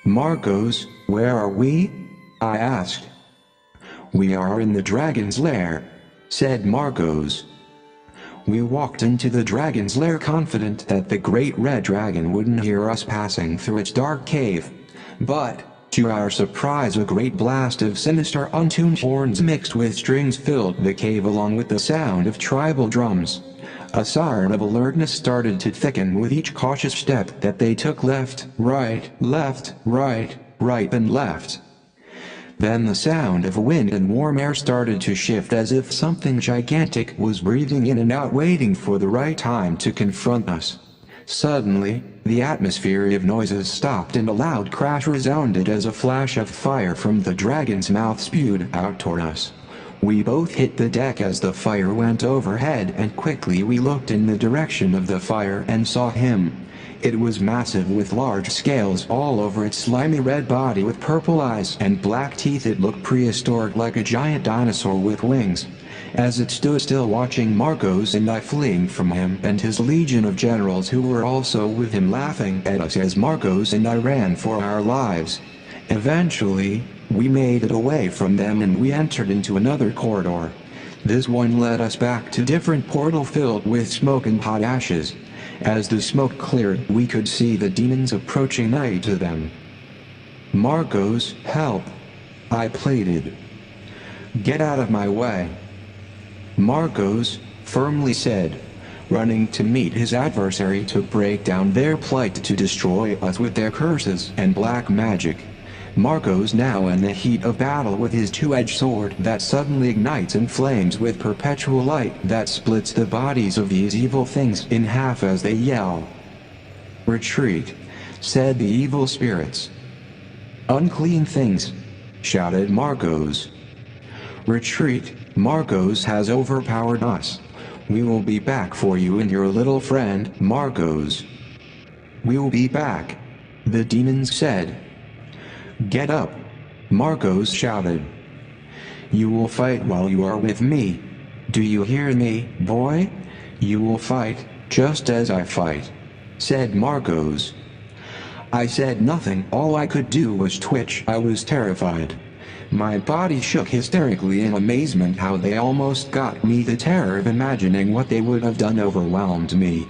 "Marcos, where are we?" I asked. "We are in the dragon's lair," said Marcos. We walked into the dragon's lair confident that the great red dragon wouldn't hear us passing through its dark cave. But, to our surprise, a great blast of sinister untuned horns mixed with strings filled the cave along with the sound of tribal drums. A siren of alertness started to thicken with each cautious step that they took left, right, right and left. Then the sound of wind and warm air started to shift as if something gigantic was breathing in and out waiting for the right time to confront us. Suddenly, the atmosphere of noises stopped and a loud crash resounded as a flash of fire from the dragon's mouth spewed out toward us. We both hit the deck as the fire went overhead and quickly we looked in the direction of the fire and saw him. It was massive with large scales all over its slimy red body with purple eyes and black teeth. It looked prehistoric like a giant dinosaur with wings. As it stood still watching Marcos and I fleeing from him and his legion of generals who were also with him laughing at us as Marcos and I ran for our lives. Eventually, we made it away from them and we entered into another corridor. This one led us back to a different portal filled with smoke and hot ashes. As the smoke cleared, we could see the demons approaching nigh to them. "Marcos, help!" I pleaded. "Get out of my way!" Marcos firmly said, running to meet his adversary to break down their plight to destroy us with their curses and black magic. Marcos now in the heat of battle with his two-edged sword that suddenly ignites and flames with perpetual light that splits the bodies of these evil things in half as they yell. "Retreat," said the evil spirits. "Unclean things," shouted Marcos. "Retreat, Marcos has overpowered us. We will be back for you and your little friend, Marcos." "We'll be back," the demons said. "Get up," Marcos shouted. "You will fight while you are with me. Do you hear me, boy? You will fight, just as I fight," said Marcos. I said nothing. All I could do was twitch. I was terrified. My body shook hysterically in amazement. How they almost got me. The terror of imagining what they would have done overwhelmed me.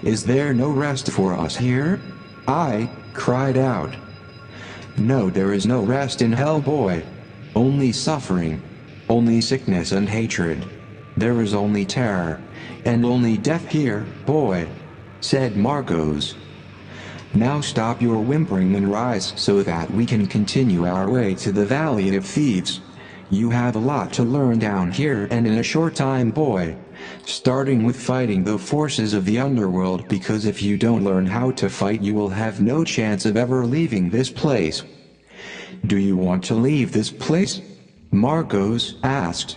"Is there no rest for us here?" I cried out. "No, there is no rest in hell, boy. Only suffering. Only sickness and hatred. There is only terror. And only death here, boy," said Marcos. "Now stop your whimpering and rise so that we can continue our way to the Valley of Thieves. You have a lot to learn down here and in a short time, boy. Starting with fighting the forces of the underworld, because if you don't learn how to fight you will have no chance of ever leaving this place." "Do you want to leave this place?" Marcos asked.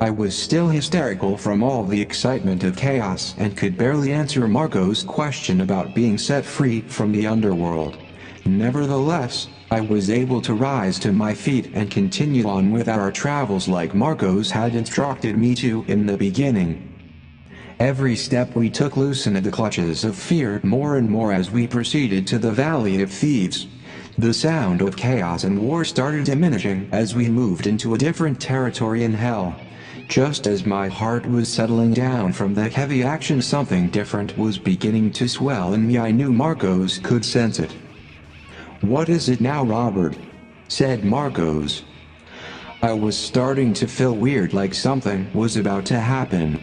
I was still hysterical from all the excitement of chaos and could barely answer Marcos' question about being set free from the underworld. Nevertheless, I was able to rise to my feet and continue on with our travels like Marcos had instructed me to in the beginning. Every step we took loosened the clutches of fear more and more as we proceeded to the Valley of Thieves. The sound of chaos and war started diminishing as we moved into a different territory in hell. Just as my heart was settling down from the heavy action, something different was beginning to swell in me. I knew Marcos could sense it. "What is it now, Robert?" said Marcos. I was starting to feel weird, like something was about to happen.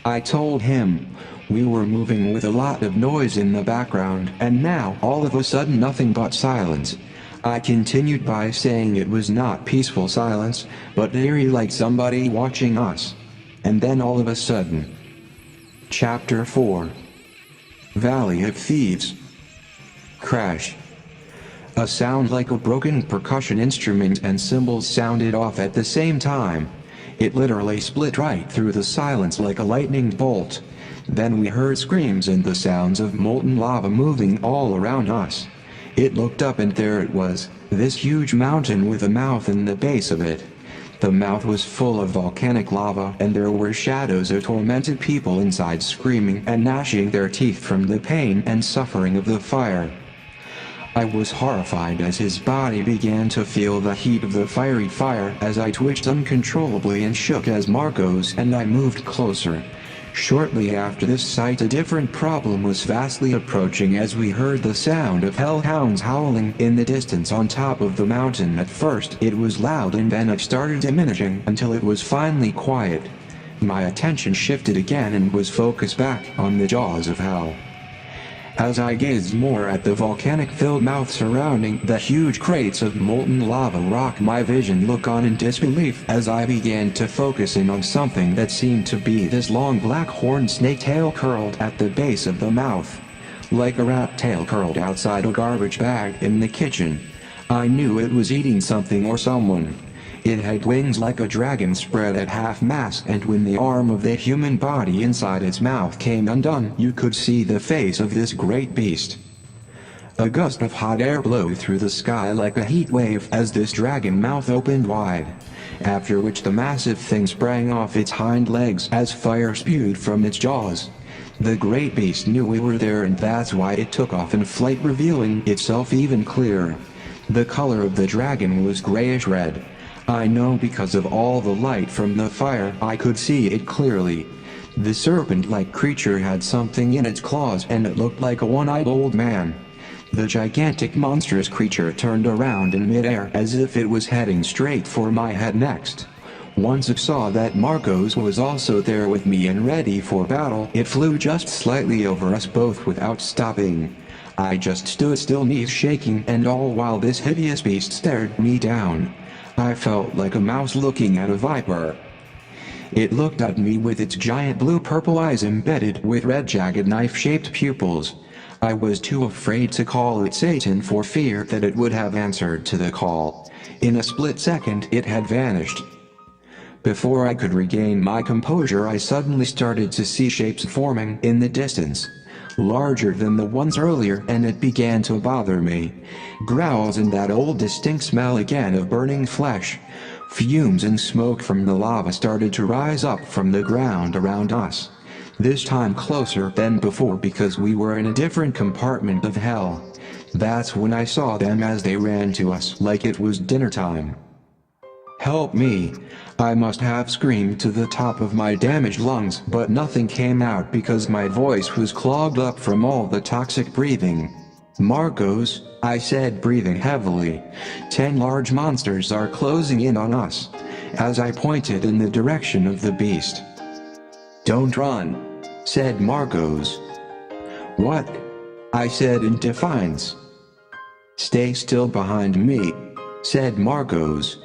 I told him. We were moving with a lot of noise in the background, and now all of a sudden nothing but silence. I continued by saying it was not peaceful silence, but eerie, like somebody watching us. And then all of a sudden. Chapter 4. Valley of Thieves. Crash. A sound like a broken percussion instrument and cymbals sounded off at the same time. It literally split right through the silence like a lightning bolt. Then we heard screams and the sounds of molten lava moving all around us. It looked up and there it was, this huge mountain with a mouth in the base of it. The mouth was full of volcanic lava and there were shadows of tormented people inside screaming and gnashing their teeth from the pain and suffering of the fire. I was horrified as his body began to feel the heat of the fiery fire as I twitched uncontrollably and shook as Marcos and I moved closer. Shortly after this sight, a different problem was fastly approaching as we heard the sound of hellhounds howling in the distance on top of the mountain. At first it was loud and then it started diminishing until it was finally quiet. My attention shifted again and was focused back on the jaws of hell. As I gazed more at the volcanic-filled mouth surrounding the huge crates of molten lava rock, my vision looked on in disbelief as I began to focus in on something that seemed to be this long black horned snake tail curled at the base of the mouth, like a rat tail curled outside a garbage bag in the kitchen. I knew it was eating something or someone. It had wings like a dragon spread at half-mast, and when the arm of the human body inside its mouth came undone, you could see the face of this great beast. A gust of hot air blew through the sky like a heat wave as this dragon mouth opened wide, after which the massive thing sprang off its hind legs as fire spewed from its jaws. The great beast knew we were there, and that's why it took off in flight, revealing itself even clearer. The color of the dragon was grayish-red. I know because of all the light from the fire I could see it clearly. The serpent-like creature had something in its claws and it looked like a one-eyed old man. The gigantic monstrous creature turned around in midair as if it was heading straight for my head next. Once it saw that Marcos was also there with me and ready for battle, it flew just slightly over us both without stopping. I just stood still, knees shaking, and all while this hideous beast stared me down. I felt like a mouse looking at a viper. It looked at me with its giant blue-purple eyes embedded with red jagged knife-shaped pupils. I was too afraid to call it Satan for fear that it would have answered to the call. In a split second it had vanished. Before I could regain my composure, I suddenly started to see shapes forming in the distance, larger than the ones earlier, and it began to bother me. Growls and that old distinct smell again of burning flesh. Fumes and smoke from the lava started to rise up from the ground around us, this time closer than before because we were in a different compartment of hell. That's when I saw them as they ran to us like it was dinner time. Help me! I must have screamed to the top of my damaged lungs, but nothing came out because my voice was clogged up from all the toxic breathing. Marcos, I said, breathing heavily. 10 large monsters are closing in on us, as I pointed in the direction of the beast. Don't run, said Marcos. What? I said in defiance. Stay still behind me, said Marcos.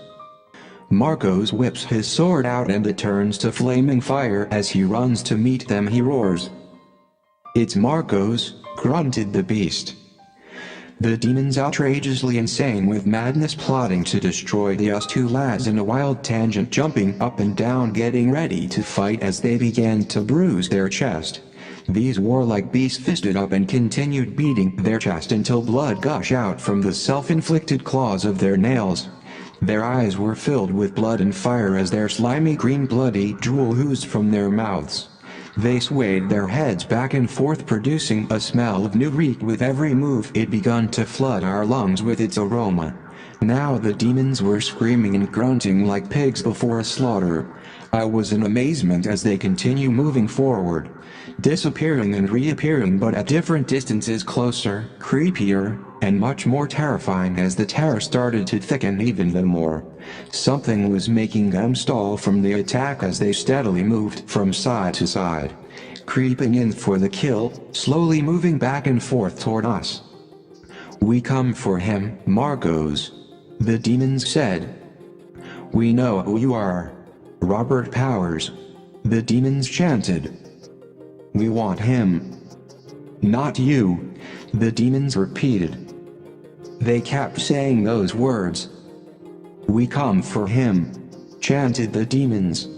Marcos whips his sword out and it turns to flaming fire as he runs to meet them. He roars. It's Marcos, grunted the beast. The demon's outrageously insane with madness, plotting to destroy the us two lads in a wild tangent, jumping up and down, getting ready to fight as they began to bruise their chest. These warlike beasts fisted up and continued beating their chest until blood gushed out from the self-inflicted claws of their nails. Their eyes were filled with blood and fire as their slimy green bloody drool oozed from their mouths. They swayed their heads back and forth, producing a smell of new reek with every move. It began to flood our lungs with its aroma. Now the demons were screaming and grunting like pigs before a slaughter. I was in amazement as they continue moving forward, disappearing and reappearing, but at different distances, closer, creepier, and much more terrifying as the terror started to thicken even more. Something was making them stall from the attack as they steadily moved from side to side, creeping in for the kill, slowly moving back and forth toward us. We come for him, Marcos, the demons said. We know who you are, Robert Powers, the demons chanted. We want him. Not you, the demons repeated. They kept saying those words. We come for him, chanted the demons.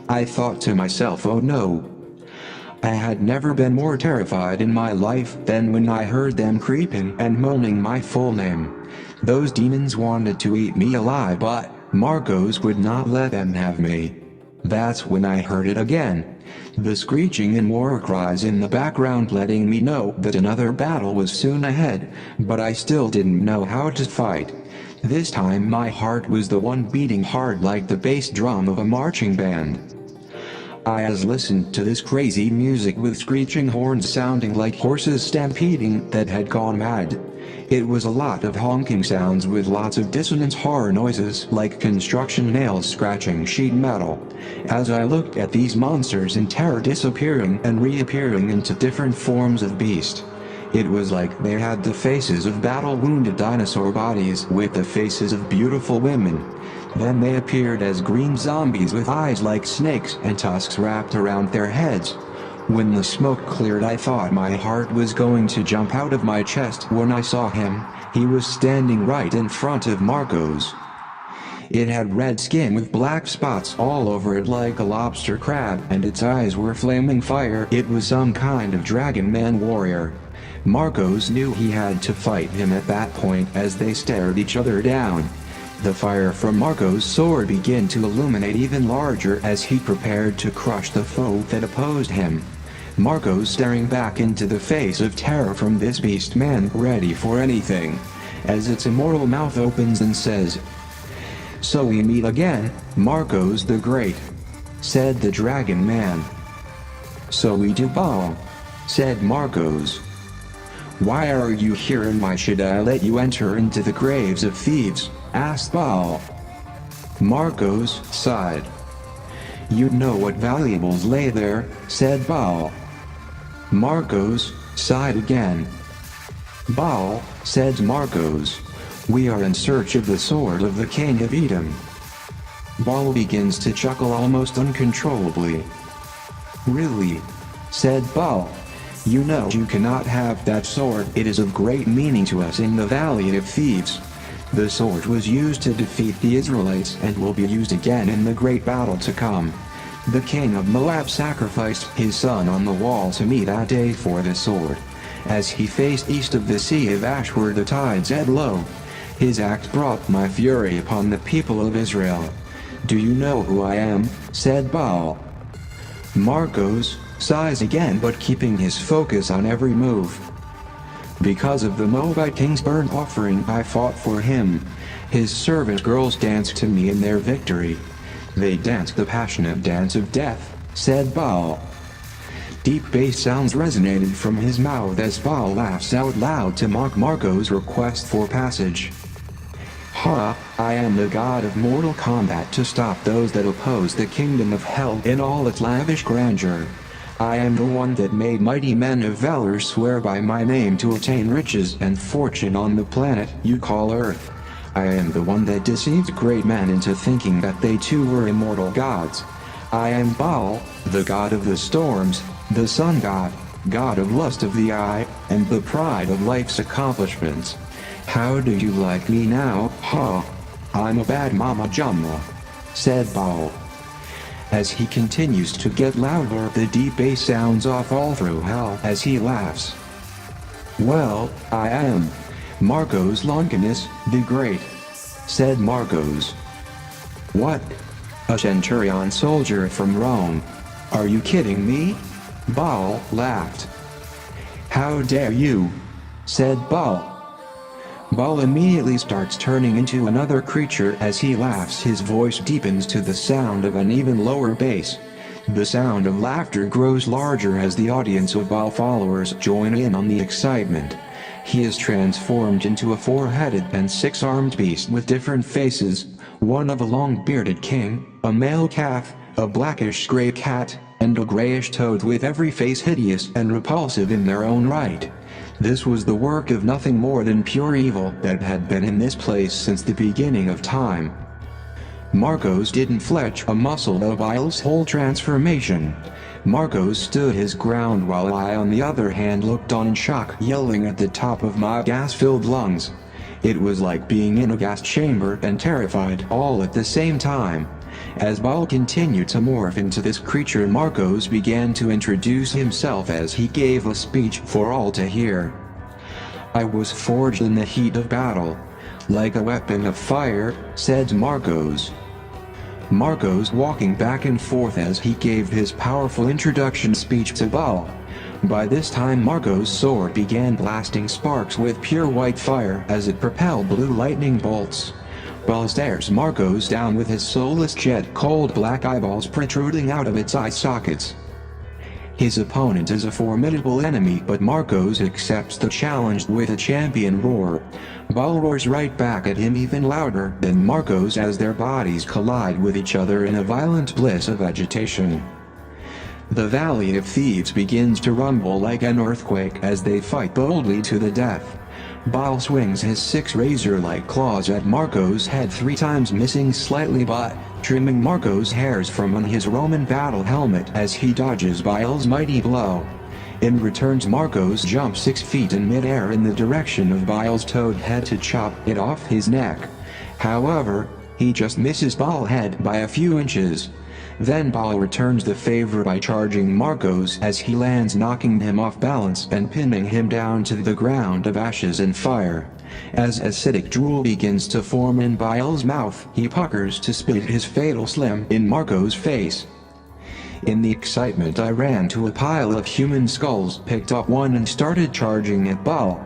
I thought to myself, oh no. I had never been more terrified in my life than when I heard them creeping and moaning my full name. Those demons wanted to eat me alive, but Marcos would not let them have me. That's when I heard it again. the screeching and war cries in the background letting me know that another battle was soon ahead, but I still didn't know how to fight. This time my heart was the one beating hard like the bass drum of a marching band. I listened to this crazy music with screeching horns sounding like horses stampeding that had gone mad. It was a lot of honking sounds with lots of dissonance horror noises like construction nails scratching sheet metal. As I looked at these monsters in terror disappearing and reappearing into different forms of beast, it was like they had the faces of battle-wounded dinosaur bodies with the faces of beautiful women. Then they appeared as green zombies with eyes like snakes and tusks wrapped around their heads. When the smoke cleared, I thought my heart was going to jump out of my chest when I saw him. He was standing right in front of Marco's. It had red skin with black spots all over it like a lobster crab, and its eyes were flaming fire. It was some kind of dragon man warrior. Marcos knew he had to fight him at that point as they stared each other down. The fire from Marco's sword began to illuminate even larger as he prepared to crush the foe that opposed him. Marco's staring back into the face of terror from this beast man, ready for anything, as its immortal mouth opens and says, "So we meet again, Marcos the Great," said the dragon man. "So we do, Baal," said Marcos. "Why are you here and why should I let you enter into the graves of thieves?" asked Baal. Marcos sighed. "You'd know what valuables lay there," said Baal. Marcos sighed again. "Baal," said Marcos, "we are in search of the sword of the king of Edom." Baal begins to chuckle almost uncontrollably. "Really?" said Baal. "You know you cannot have that sword. It is of great meaning to us in the Valley of Thieves. The sword was used to defeat the Israelites and will be used again in the great battle to come. The king of Moab sacrificed his son on the wall to me that day for the sword. As he faced east of the Sea of Ash where the tides ebb low, his act brought my fury upon the people of Israel. Do you know who I am?" said Baal. Marcos sighs again, but keeping his focus on every move. "Because of the Moabite king's burnt offering I fought for him. His servant girls danced to me in their victory. They danced the passionate dance of death," said Baal. Deep bass sounds resonated from his mouth as Baal laughs out loud to mock Marco's request for passage. "Ha, I am the god of mortal combat to stop those that oppose the kingdom of hell in all its lavish grandeur. I am the one that made mighty men of valor swear by my name to attain riches and fortune on the planet you call Earth. I am the one that deceived great men into thinking that they too were immortal gods. I am Baal, the god of the storms, the sun god, god of lust of the eye, and the pride of life's accomplishments. How do you like me now, ha? I'm a bad mama jumma," said Baal. As he continues to get louder, the deep bass sounds off all through hell as he laughs. "Well, I am Marcos Longinus, the Great," said Marcos. "What? A Centurion soldier from Rome? Are you kidding me?" Baal laughed. "How dare you?" said Baal. Baal immediately starts turning into another creature as he laughs. His voice deepens to the sound of an even lower bass. The sound of laughter grows larger as the audience of Baal followers join in on the excitement. He is transformed into a four-headed and six-armed beast with different faces, one of a long-bearded king, a male calf, a blackish-gray cat, and a grayish toad, with every face hideous and repulsive in their own right. This was the work of nothing more than pure evil that had been in this place since the beginning of time. Marcos didn't fletch a muscle of Baal's whole transformation. Marcos stood his ground while I on the other hand looked on in shock, yelling at the top of my gas-filled lungs. It was like being in a gas chamber and terrified all at the same time. As Baal continued to morph into this creature, Marcos began to introduce himself as he gave a speech for all to hear. "I was forged in the heat of battle, like a weapon of fire," said Marcos. Marcos walking back and forth as he gave his powerful introduction speech to Baal. By this time Marcos' sword began blasting sparks with pure white fire as it propelled blue lightning bolts. Baal stares Marcos down with his soulless jet-cold black eyeballs protruding out of its eye sockets. His opponent is a formidable enemy, but Marcos accepts the challenge with a champion roar. Baal roars right back at him even louder than Marcos as their bodies collide with each other in a violent bliss of agitation. The Valley of Thieves begins to rumble like an earthquake as they fight boldly to the death. Baal swings his 6 razor-like claws at Marcos' head 3 times, missing slightly but trimming Marcos' hairs from on his Roman battle helmet as he dodges Baal's mighty blow. In return, Marcos jumps 6 feet in mid-air in the direction of Baal's toad head to chop it off his neck. However, he just misses Baal's head by a few inches. Then Baal returns the favor by charging Marcos as he lands, knocking him off balance and pinning him down to the ground of ashes and fire. As acidic drool begins to form in Baal's mouth, he puckers to spit his fatal slim in Marcos' face. In the excitement, I ran to a pile of human skulls, picked up one and started charging at Baal.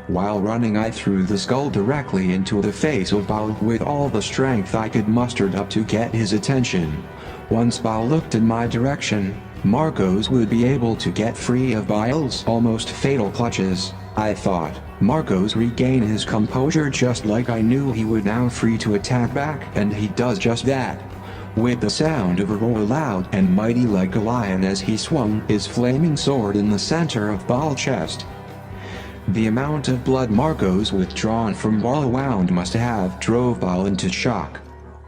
While running, I threw the skull directly into the face of Baal with all the strength I could muster up to get his attention. Once Baal looked in my direction, Marcos would be able to get free of Baal's almost fatal clutches, I thought. Marcos regained his composure just like I knew he would, now free to attack back, and he does just that. With the sound of a roar loud and mighty like a lion as he swung his flaming sword in the center of Baal's chest. The amount of blood Marcos withdrawn from Baal wound must have drove Baal into shock.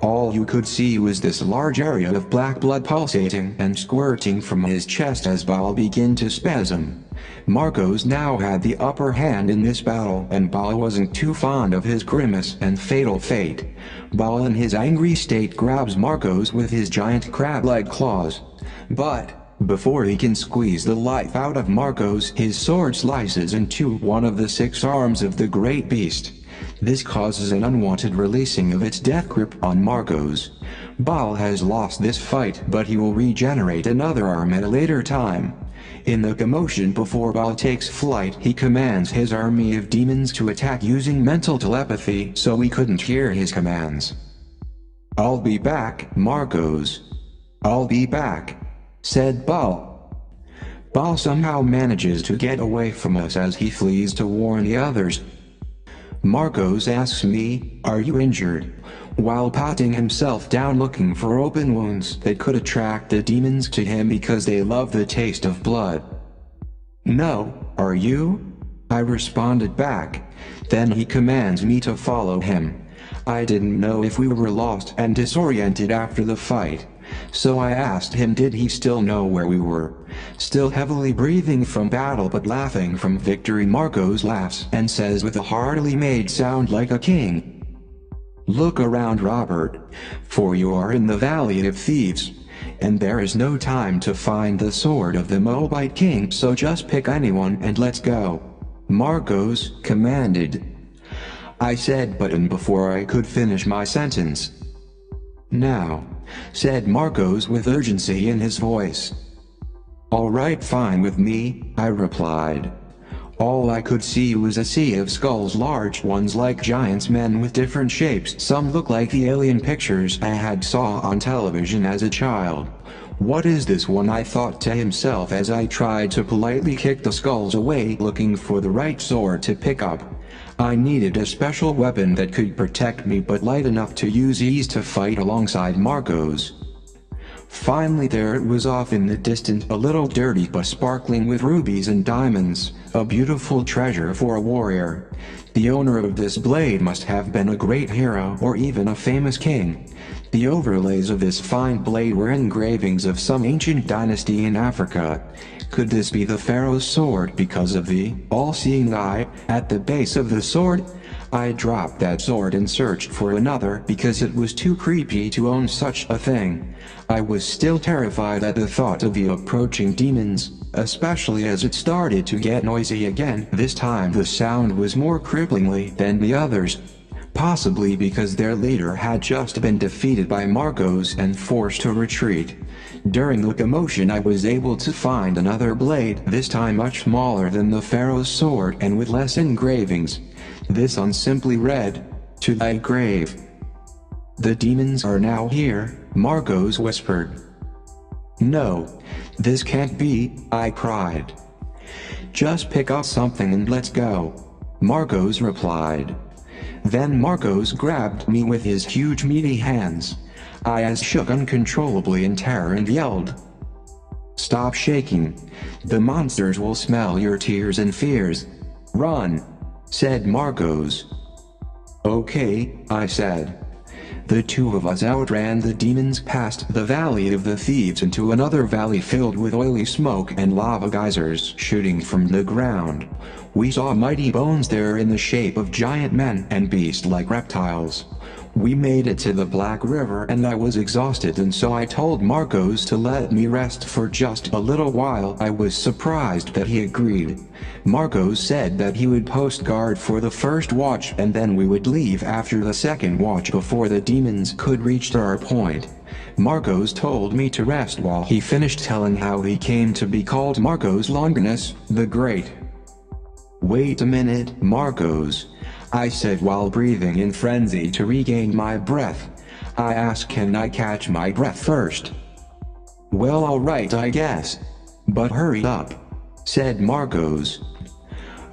All you could see was this large area of black blood pulsating and squirting from his chest as Baal began to spasm. Marcos now had the upper hand in this battle, and Baal wasn't too fond of his grimace and fatal fate. Baal in his angry state grabs Marcos with his giant crab-like claws. But before he can squeeze the life out of Marcos, his sword slices into one of the 6 arms of the great beast. This causes an unwanted releasing of its death grip on Marcos. Baal has lost this fight, but he will regenerate another arm at a later time. In the commotion before Baal takes flight, he commands his army of demons to attack using mental telepathy, so we couldn't hear his commands. "I'll be back, Marcos. I'll be back," said Baal. Baal somehow manages to get away from us as he flees to warn the others. Marcos asks me, "Are you injured?" while patting himself down, looking for open wounds that could attract the demons to him because they love the taste of blood. "No, are you?" I responded back. Then he commands me to follow him. I didn't know if we were lost and disoriented after the fight, so I asked him did he still know where we were. Still heavily breathing from battle but laughing from victory, Marcos laughs and says with a heartily made sound like a king, "Look around, Robert, for you are in the Valley of Thieves, and there is no time to find the sword of the Moabite king, so just pick anyone and let's go," Marcos commanded. I said button before I could finish my sentence. "Now," said Marcos with urgency in his voice. "All right, fine with me," I replied. All I could see was a sea of skulls, large ones like giants, men with different shapes. Some look like the alien pictures I had saw on television as a child. "What is this one?" I thought to himself as I tried to politely kick the skulls away, looking for the right sword to pick up. I needed a special weapon that could protect me but light enough to use ease to fight alongside Marcos. Finally there it was off in the distance, a little dirty but sparkling with rubies and diamonds, a beautiful treasure for a warrior. The owner of this blade must have been a great hero or even a famous king. The overlays of this fine blade were engravings of some ancient dynasty in Africa. Could this be the pharaoh's sword because of the all-seeing eye at the base of the sword? I dropped that sword and searched for another because it was too creepy to own such a thing. I was still terrified at the thought of the approaching demons, especially as it started to get noisy again. This time the sound was more cripplingly than the others. possibly because their leader had just been defeated by Marcos and forced to retreat. During the commotion I was able to find another blade, this time much smaller than the pharaoh's sword and with less engravings. This one simply read, "To thy grave." "The demons are now here," Marcos whispered. "No, this can't be," I cried. "Just pick up something and let's go," Marcos replied. Then Marcos grabbed me with his huge meaty hands. I shook uncontrollably in terror and yelled, "Stop shaking. The monsters will smell your tears and fears. Run," said Marcos. "Okay," I said. The two of us outran the demons past the Valley of the Thieves into another valley filled with oily smoke and lava geysers shooting from the ground. We saw mighty bones there in the shape of giant men and beast-like reptiles. We made it to the Black River and I was exhausted, and so I told Marcos to let me rest for just a little while. I was surprised that he agreed. Marcos said that he would post guard for the first watch and then we would leave after the second watch before the demons could reach our point. Marcos told me to rest while he finished telling how he came to be called Saint Longinus, the Great. "Wait a minute, Marcos," I said while breathing in frenzy to regain my breath. I asked, "Can I catch my breath first?" "Well, alright, I guess. But hurry up," said Marcos.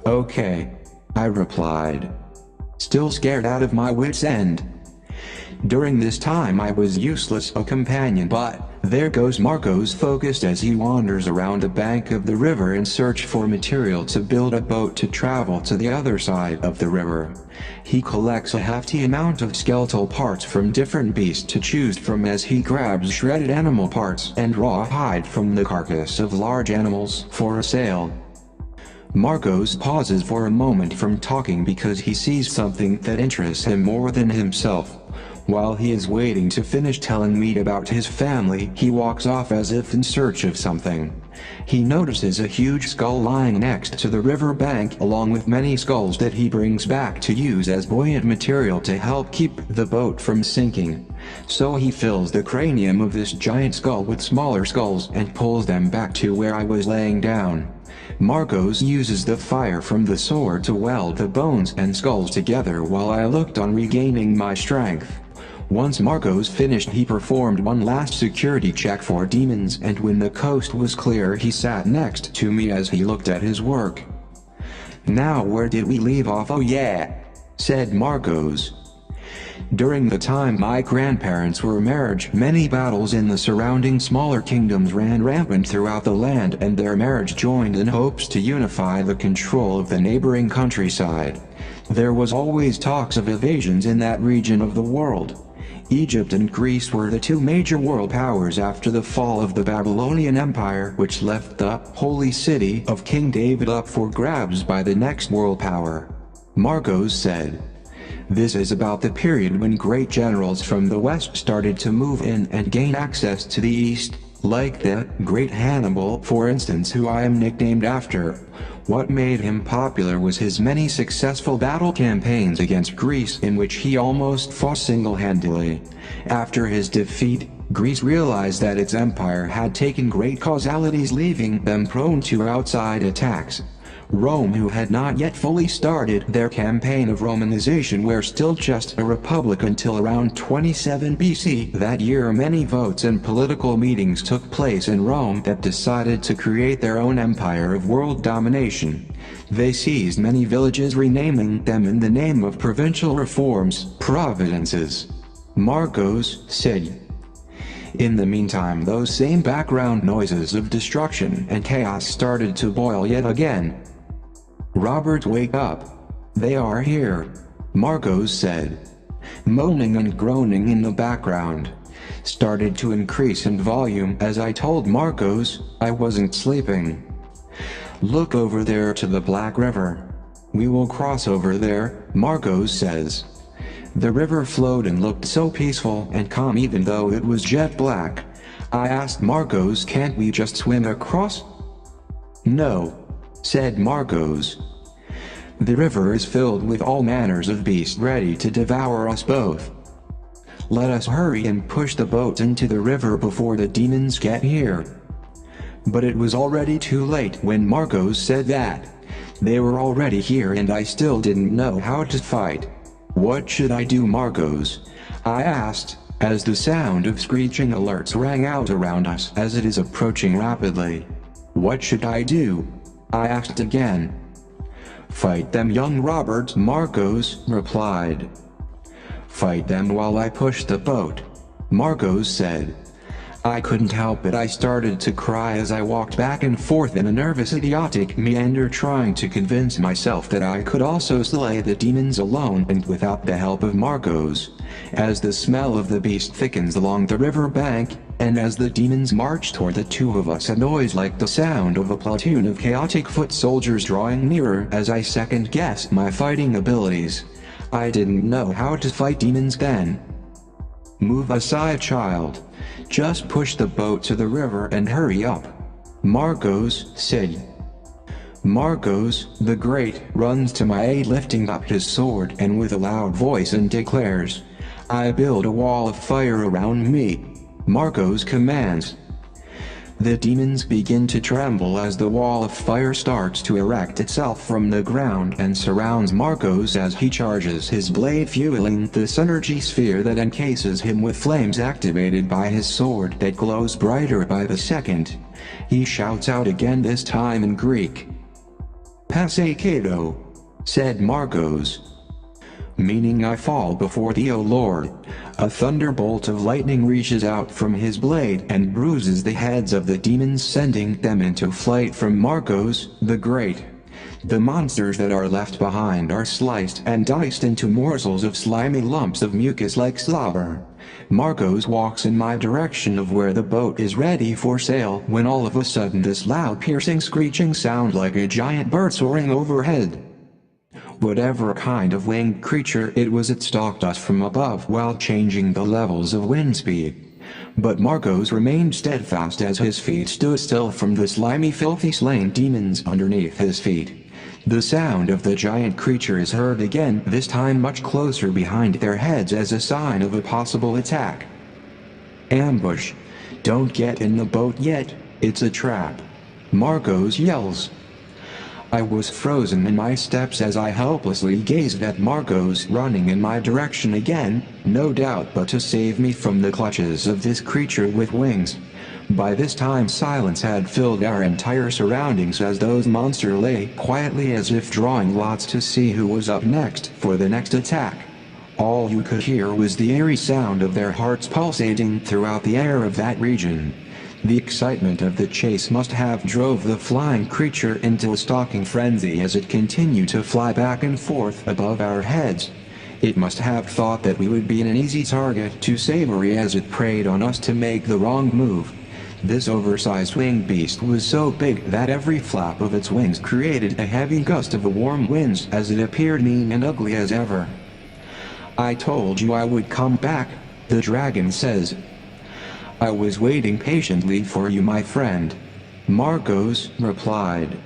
"Okay," I replied, still scared out of my wits' end. During this time I was useless a companion, but there goes Marcos focused as he wanders around the bank of the river in search for material to build a boat to travel to the other side of the river. He collects a hefty amount of skeletal parts from different beasts to choose from as he grabs shredded animal parts and raw hide from the carcass of large animals for a sale. Marcos pauses for a moment from talking because he sees something that interests him more than himself. While he is waiting to finish telling me about his family, he walks off as if in search of something. He notices a huge skull lying next to the river bank along with many skulls that he brings back to use as buoyant material to help keep the boat from sinking. So he fills the cranium of this giant skull with smaller skulls and pulls them back to where I was laying down. Marcos uses the fire from the sword to weld the bones and skulls together while I looked on, regaining my strength. Once Marcos finished, he performed one last security check for demons, and when the coast was clear he sat next to me as he looked at his work. "Now where did we leave off?" "Oh yeah," said Marcos. "During the time my grandparents were married, many battles in the surrounding smaller kingdoms ran rampant throughout the land, and their marriage joined in hopes to unify the control of the neighboring countryside. There was always talks of invasions in that region of the world. Egypt and Greece were the two major world powers after the fall of the Babylonian Empire, which left the holy city of King David up for grabs by the next world power," Marcos said. "This is about the period when great generals from the west started to move in and gain access to the east, like the great Hannibal, for instance, who I am nicknamed after. What made him popular was his many successful battle campaigns against Greece, in which he almost fought single-handedly. After his defeat, Greece realized that its empire had taken great causalities, leaving them prone to outside attacks. Rome, who had not yet fully started their campaign of Romanization, were still just a republic until around 27 BC. That year many votes and political meetings took place in Rome that decided to create their own empire of world domination. They seized many villages, renaming them in the name of provincial reforms, providences," Marcos said. In the meantime, those same background noises of destruction and chaos started to boil yet again. "Robert, wake up. They are here," Marcos said. Moaning and groaning in the background started to increase in volume as I told Marcos I wasn't sleeping. "Look over there to the Black River. We will cross over there," Marcos says. The river flowed and looked so peaceful and calm even though it was jet black. I asked Marcos, "Can't we just swim across?" "No," said Marcos. The river is filled with all manners of beasts ready to devour us both. Let us hurry and push the boat into the river before the demons get here." But it was already too late when Marcos said that. They were already here and I still didn't know how to fight. "What should I do, Marcos?" I asked, as the sound of screeching alerts rang out around us as it is approaching rapidly. "What should I do?" I asked again. "Fight them, young Robert," Marcos replied. "Fight them while I push the boat," Marcos said. I couldn't help it. I started to cry as I walked back and forth in a nervous, idiotic meander, trying to convince myself that I could also slay the demons alone and without the help of Marcos. As the smell of the beast thickens along the river bank, and as the demons march toward the two of us, a noise like the sound of a platoon of chaotic foot soldiers drawing nearer as I second-guessed my fighting abilities. I didn't know how to fight demons then. "Move aside, child. Just push the boat to the river and hurry up," Marcos said. Marcos, the Great, runs to my aid, lifting up his sword and with a loud voice and declares, "I build a wall of fire around me," Marcos commands. The demons begin to tremble as the wall of fire starts to erect itself from the ground and surrounds Marcos as he charges his blade, fueling the synergy sphere that encases him with flames activated by his sword that glows brighter by the second. He shouts out again, this time in Greek. "Passe Cato," said Marcos, meaning I fall before thee, O Lord. A thunderbolt of lightning reaches out from his blade and bruises the heads of the demons, sending them into flight from Marcos, the Great. The monsters that are left behind are sliced and diced into morsels of slimy lumps of mucus like slobber. Marcos walks in my direction of where the boat is ready for sail when all of a sudden this loud, piercing, screeching sound like a giant bird soaring overhead. Whatever kind of winged creature it was, it stalked us from above while changing the levels of wind speed. But Marcos remained steadfast as his feet stood still from the slimy, filthy, slain demons underneath his feet. The sound of the giant creature is heard again, this time much closer behind their heads as a sign of a possible attack. "Ambush! Don't get in the boat yet, it's a trap," Marcos yells. I was frozen in my steps as I helplessly gazed at Marcos running in my direction again, no doubt but to save me from the clutches of this creature with wings. By this time silence had filled our entire surroundings as those monsters lay quietly as if drawing lots to see who was up next for the next attack. All you could hear was the eerie sound of their hearts pulsating throughout the air of that region. The excitement of the chase must have drove the flying creature into a stalking frenzy as it continued to fly back and forth above our heads. It must have thought that we would be an easy target to Savory as it preyed on us to make the wrong move. This oversized winged beast was so big that every flap of its wings created a heavy gust of warm winds as it appeared mean and ugly as ever. "I told you I would come back," the dragon says. "I was waiting patiently for you, my friend," Marcos replied.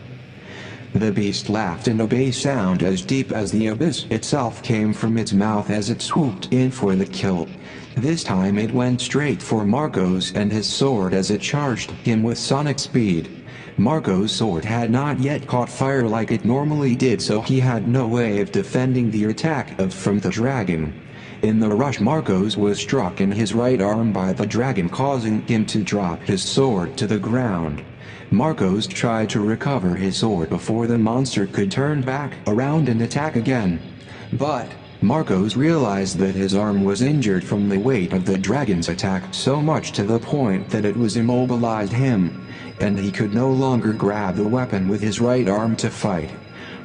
The beast laughed in a bass sound as deep as the abyss itself came from its mouth as it swooped in for the kill. This time it went straight for Marcos and his sword as it charged him with sonic speed. Marcos' sword had not yet caught fire like it normally did, so he had no way of defending the attack from the dragon. In the rush, Marcos was struck in his right arm by the dragon, causing him to drop his sword to the ground. Marcos tried to recover his sword before the monster could turn back around and attack again. But Marcos realized that his arm was injured from the weight of the dragon's attack so much to the point that it was immobilized him, and he could no longer grab the weapon with his right arm to fight.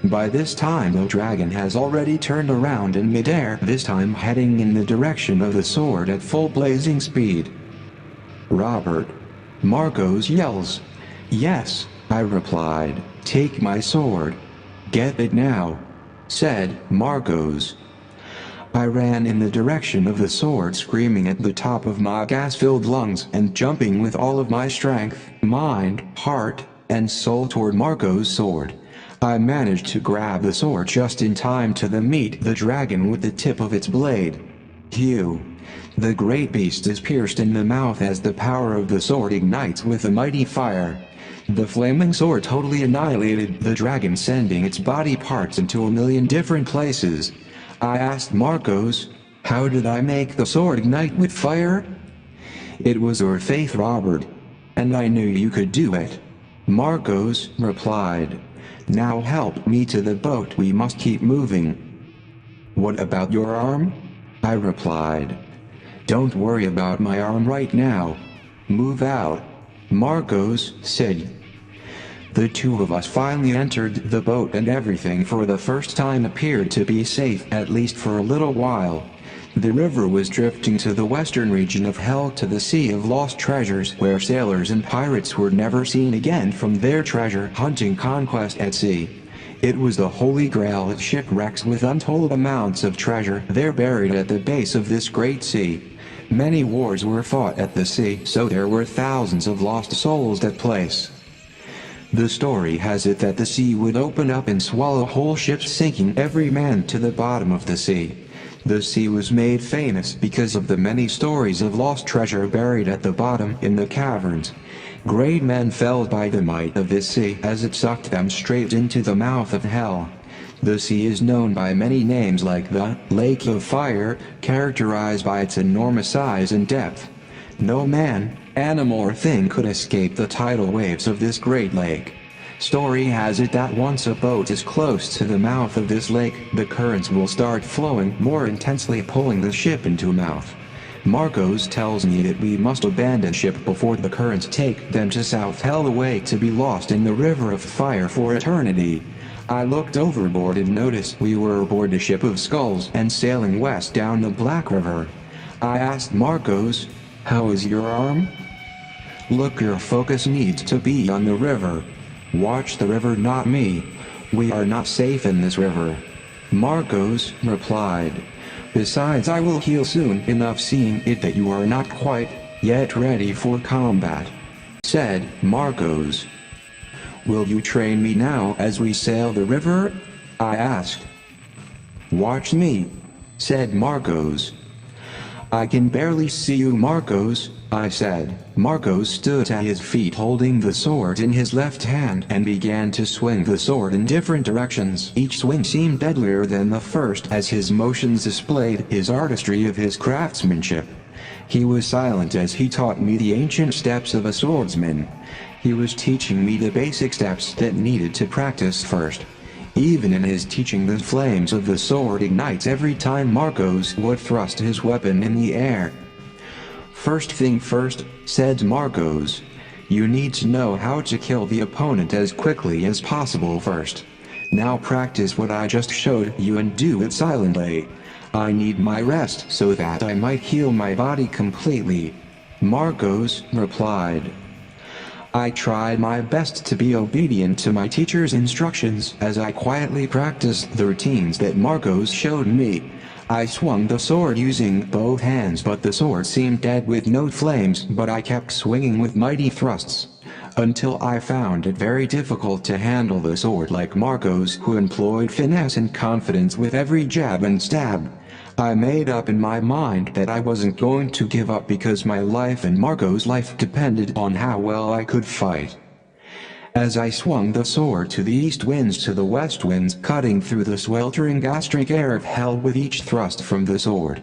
By this time the dragon has already turned around in midair, this time heading in the direction of the sword at full blazing speed. "Robert!" Marcos yells. "Yes," I replied. "Take my sword." "Get it now," said Marcos. I ran in the direction of the sword, screaming at the top of my gas-filled lungs and jumping with all of my strength, mind, heart, and soul toward Marcos' sword. I managed to grab the sword just in time to meet the dragon with the tip of its blade. Hew! The great beast is pierced in the mouth as the power of the sword ignites with a mighty fire. The flaming sword totally annihilated the dragon, sending its body parts into a million different places. I asked Marcos, "How did I make the sword ignite with fire?" "It was your faith, Robert. And I knew you could do it," Marcos replied. "Now help me to the boat, we must keep moving." "What about your arm?" I replied. "Don't worry about my arm right now. Move out," Marcos said. The two of us finally entered the boat, and everything for the first time appeared to be safe, at least for a little while. The river was drifting to the western region of hell, to the Sea of Lost Treasures, where sailors and pirates were never seen again from their treasure hunting conquest at sea. It was the holy grail of shipwrecks, with untold amounts of treasure there buried at the base of this great sea. Many wars were fought at the sea, so there were thousands of lost souls at place. The story has it that the sea would open up and swallow whole ships, sinking every man to the bottom of the sea. The sea was made famous because of the many stories of lost treasure buried at the bottom in the caverns. Great men fell by the might of this sea, as it sucked them straight into the mouth of hell. The sea is known by many names, like the Lake of Fire, characterized by its enormous size and depth. No man, animal or thing could escape the tidal waves of this great lake. Story has it that once a boat is close to the mouth of this lake, the currents will start flowing more intensely, pulling the ship into mouth. Marcos tells me that we must abandon ship before the currents take them to South Hell, away to be lost in the river of fire for eternity. I looked overboard and noticed we were aboard a ship of skulls and sailing west down the Black River. I asked Marcos, "How is your arm?" "Look, your focus needs to be on the river. Watch the river, not me. We are not safe in this river," Marcos replied. "Besides, I will heal soon enough, seeing it that you are not quite yet ready for combat," said Marcos. "Will you train me now as we sail the river?" I asked. "Watch me," said Marcos. "I can barely see you, Marcos," I said. Marcos stood at his feet, holding the sword in his left hand, and began to swing the sword in different directions. Each swing seemed deadlier than the first, as his motions displayed his artistry of his craftsmanship. He was silent as he taught me the ancient steps of a swordsman. He was teaching me the basic steps that needed to practice first. Even in his teaching, the flames of the sword ignites every time Marcos would thrust his weapon in the air. "First thing first," said Marcos. "You need to know how to kill the opponent as quickly as possible first. Now practice what I just showed you and do it silently. I need my rest so that I might heal my body completely," Marcos replied. I tried my best to be obedient to my teacher's instructions as I quietly practiced the routines that Marcos showed me. I swung the sword using both hands, but the sword seemed dead with no flames, but I kept swinging with mighty thrusts, until I found it very difficult to handle the sword like Marcos, who employed finesse and confidence with every jab and stab. I made up in my mind that I wasn't going to give up, because my life and Marcos' life depended on how well I could fight. As I swung the sword to the east winds to the west winds, cutting through the sweltering gastric air of hell with each thrust from the sword,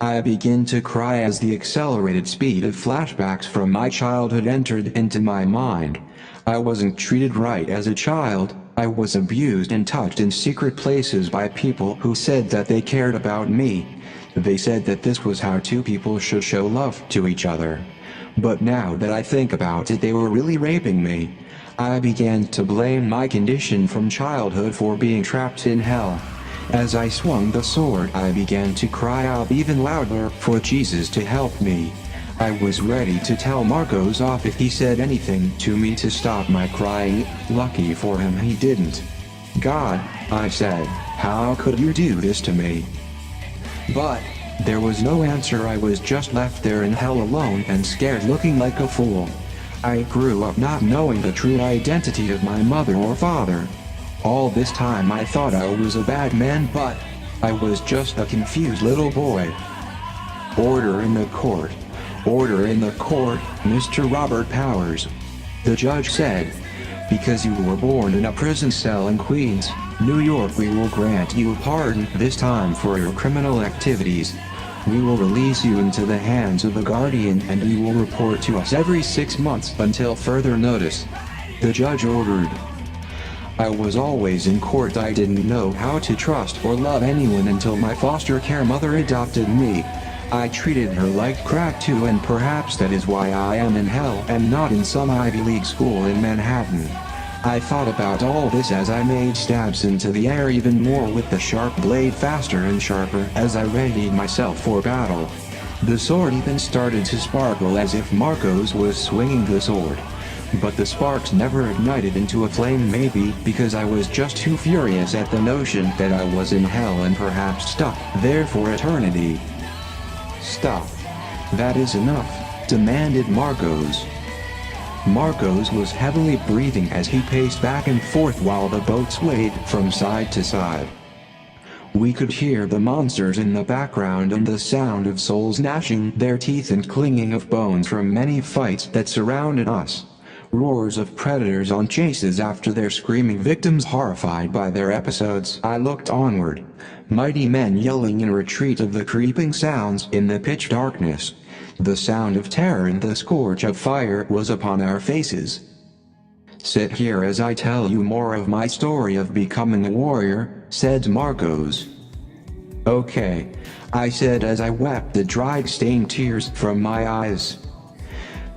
I began to cry as the accelerated speed of flashbacks from my childhood entered into my mind. I wasn't treated right as a child. I was abused and touched in secret places by people who said that they cared about me. They said that this was how two people should show love to each other. But now that I think about it, they were really raping me. I began to blame my condition from childhood for being trapped in hell. As I swung the sword, I began to cry out even louder for Jesus to help me. I was ready to tell Marcos off if he said anything to me to stop my crying. Lucky for him, he didn't. "God," I said, "how could you do this to me?" But there was no answer. I was just left there in hell alone and scared, looking like a fool. I grew up not knowing the true identity of my mother or father. All this time I thought I was a bad man, but I was just a confused little boy. Order in the court. Order in the court, Mr. Robert Powers. The judge said. Because you were born in a prison cell in Queens, New York, we will grant you a pardon this time for your criminal activities. We will release you into the hands of a guardian and you will report to us every 6 months until further notice. The judge ordered. I was always in court. I didn't know how to trust or love anyone until my foster care mother adopted me. I treated her like crap too, and perhaps that is why I am in hell and not in some Ivy League school in Manhattan. I thought about all this as I made stabs into the air even more with the sharp blade, faster and sharper as I readied myself for battle. The sword even started to sparkle as if Marcos was swinging the sword. But the sparks never ignited into a flame, maybe because I was just too furious at the notion that I was in hell and perhaps stuck there for eternity. Stop. That is enough, demanded Marcos. Marcos was heavily breathing as he paced back and forth while the boat swayed from side to side. We could hear the monsters in the background and the sound of souls gnashing their teeth and clinging of bones from many fights that surrounded us. Roars of predators on chases after their screaming victims, horrified by their episodes. I looked onward. Mighty men yelling in retreat of the creeping sounds in the pitch darkness. The sound of terror and the scourge of fire was upon our faces. Sit here as I tell you more of my story of becoming a warrior, said Marcos. Okay, I said as I wept the dried stained tears from my eyes.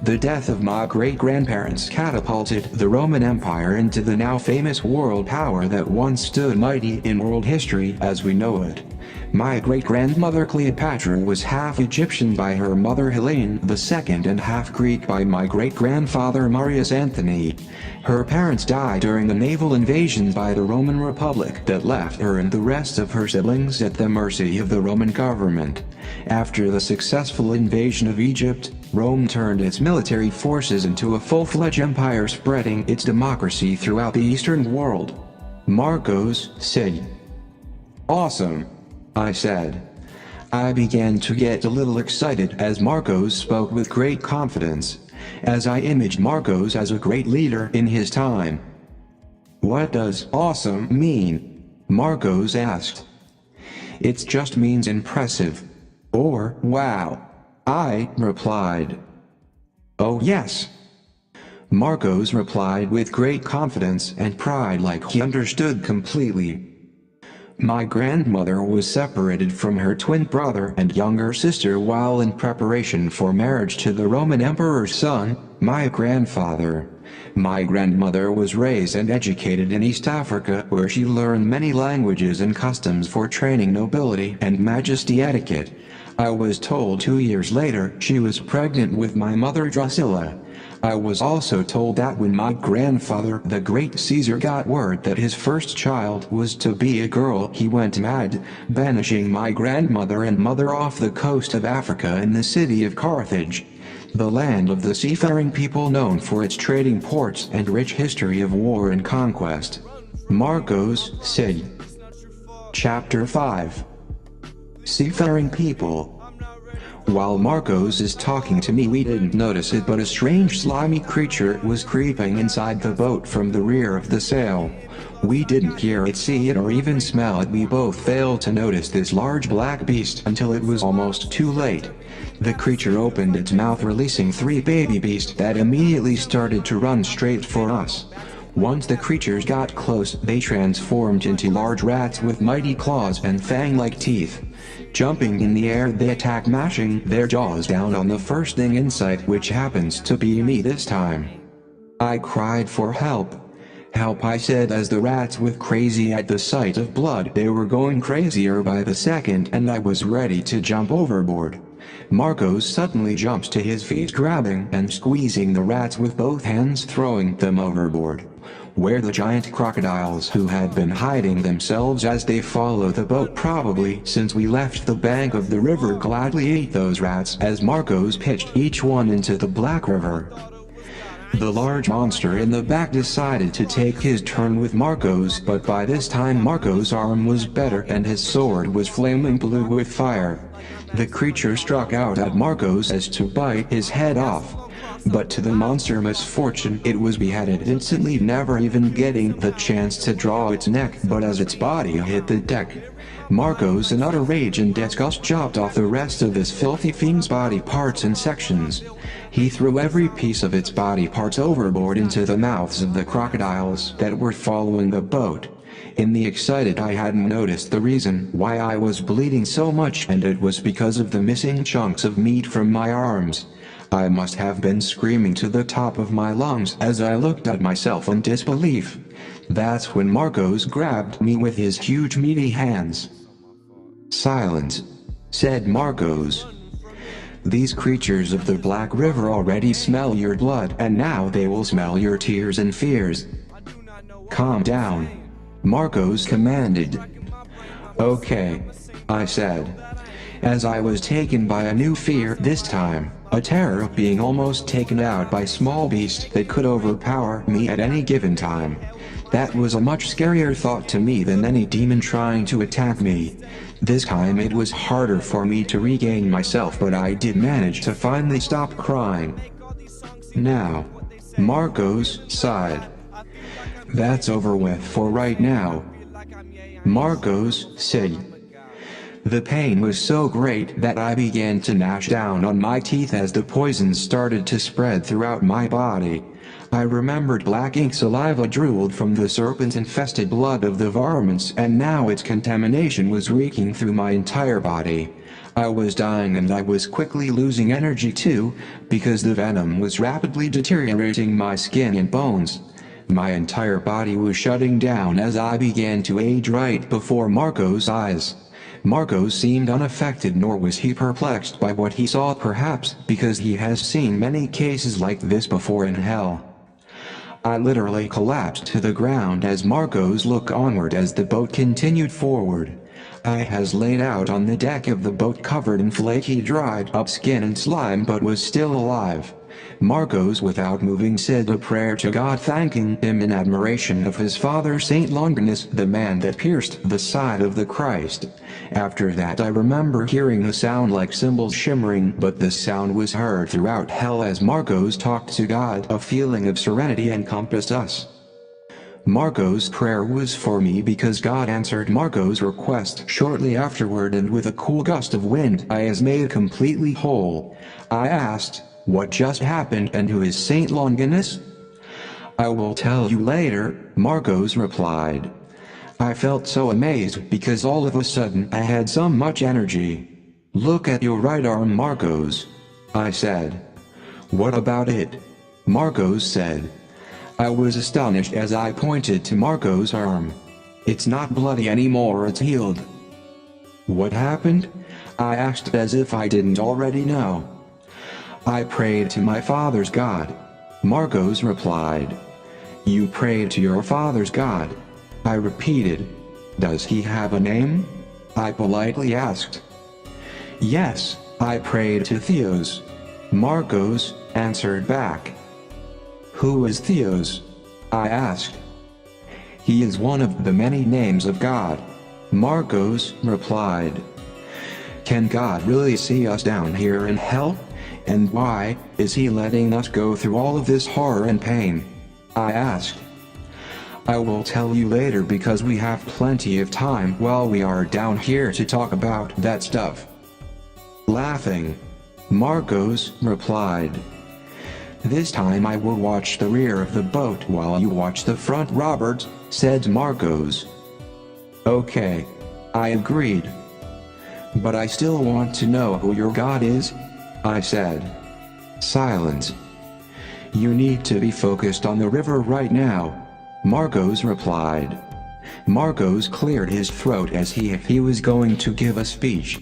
The death of my great-grandparents catapulted the Roman Empire into the now famous world power that once stood mighty in world history as we know it. My great-grandmother Cleopatra was half Egyptian by her mother Helene II and half Greek by my great-grandfather Marius Anthony. Her parents died during the naval invasion by the Roman Republic that left her and the rest of her siblings at the mercy of the Roman government. After the successful invasion of Egypt, Rome turned its military forces into a full-fledged empire, spreading its democracy throughout the Eastern world. Marcos said. Awesome, I said. I began to get a little excited as Marcos spoke with great confidence, as I imaged Marcos as a great leader in his time. What does awesome mean? Marcos asked. It just means impressive. Or wow, I replied. Oh yes. Marcos replied with great confidence and pride, like he understood completely. My grandmother was separated from her twin brother and younger sister while in preparation for marriage to the Roman emperor's son, my grandfather. My grandmother was raised and educated in East Africa, where she learned many languages and customs for training nobility and majesty etiquette. I was told 2 years later she was pregnant with my mother Drusilla. I was also told that when my grandfather, the great Caesar, got word that his first child was to be a girl, he went mad, banishing my grandmother and mother off the coast of Africa in the city of Carthage, the land of the seafaring people known for its trading ports and rich history of war and conquest. Marcos said. Chapter 5. Seafaring people. While Marcos is talking to me, we didn't notice it, but a strange slimy creature was creeping inside the boat from the rear of the sail. We didn't hear it, see it, or even smell it. We both failed to notice this large black beast until it was almost too late. The creature opened its mouth, releasing 3 baby beasts that immediately started to run straight for us. Once the creatures got close, they transformed into large rats with mighty claws and fang-like teeth. Jumping in the air, they attack, mashing their jaws down on the first thing in sight, which happens to be me this time. I cried for help. Help, I said, as the rats were crazy at the sight of blood. They were going crazier by the second, and I was ready to jump overboard. Marcos suddenly jumps to his feet, grabbing and squeezing the rats with both hands, throwing them overboard, where the giant crocodiles, who had been hiding themselves as they followed the boat probably since we left the bank of the river, gladly ate those rats as Marcos pitched each one into the Black River. The large monster in the back decided to take his turn with Marcos, but by this time Marcos' arm was better and his sword was flaming blue with fire. The creature struck out at Marcos as to bite his head off. But to the monster misfortune, it was beheaded instantly, never even getting the chance to draw its neck. But as its body hit the deck, Marcos in utter rage and disgust chopped off the rest of this filthy fiend's body parts in sections. He threw every piece of its body parts overboard into the mouths of the crocodiles that were following the boat. In the excited I hadn't noticed the reason why I was bleeding so much, and it was because of the missing chunks of meat from my arms. I must have been screaming to the top of my lungs as I looked at myself in disbelief. That's when Marcos grabbed me with his huge meaty hands. "Silence," said Marcos. "These creatures of the Black River already smell your blood, and now they will smell your tears and fears." "Calm down," Marcos commanded. "Okay," I said, as I was taken by a new fear this time, a terror of being almost taken out by small beast that could overpower me at any given time. That was a much scarier thought to me than any demon trying to attack me. This time it was harder for me to regain myself, but I did manage to finally stop crying. "Now," Marcos sighed. "That's over with for right now," Marcos said. The pain was so great that I began to gnash down on my teeth as the poison started to spread throughout my body. I remembered black ink saliva drooled from the serpent-infested blood of the varmints, and now its contamination was reeking through my entire body. I was dying, and I was quickly losing energy too, because the venom was rapidly deteriorating my skin and bones. My entire body was shutting down as I began to age right before Marcos' eyes. Marcos seemed unaffected, nor was he perplexed by what he saw, perhaps because he has seen many cases like this before in hell. I literally collapsed to the ground as Marcos looked onward as the boat continued forward. I was laid out on the deck of the boat covered in flaky dried up skin and slime, but was still alive. Marcos, without moving, said a prayer to God, thanking him in admiration of his father Saint Longinus, the man that pierced the side of the Christ. After that I remember hearing a sound like cymbals shimmering, but the sound was heard throughout hell as Marcos talked to God. A feeling of serenity encompassed us. Marcos' prayer was for me because God answered Marcos' request shortly afterward, and with a cool gust of wind I was made completely whole. I asked, "What just happened, and who is Saint Longinus?" "I will tell you later," Marcos replied. I felt so amazed because all of a sudden I had so much energy. "Look at your right arm, Marcos," I said. "What about it?" Marcos said. I was astonished as I pointed to Marcos' arm. "It's not bloody anymore, it's healed." "What happened?" I asked as if I didn't already know. "I prayed to my father's God," Marcos replied. "You prayed to your father's God?" I repeated. "Does he have a name?" I politely asked. "Yes, I prayed to Theos," Marcos answered back. "Who is Theos?" I asked. "He is one of the many names of God," Marcos replied. "Can God really see us down here in hell? And why is he letting us go through all of this horror and pain?" I asked. "I will tell you later because we have plenty of time while we are down here to talk about that stuff." Laughing, Marcos replied. "This time I will watch the rear of the boat while you watch the front, Robert," said Marcos. "Okay," I agreed. "But I still want to know who your God is," I said. Silence. "You need to be focused on the river right now," Marcos replied. Marcos cleared his throat as if he was going to give a speech.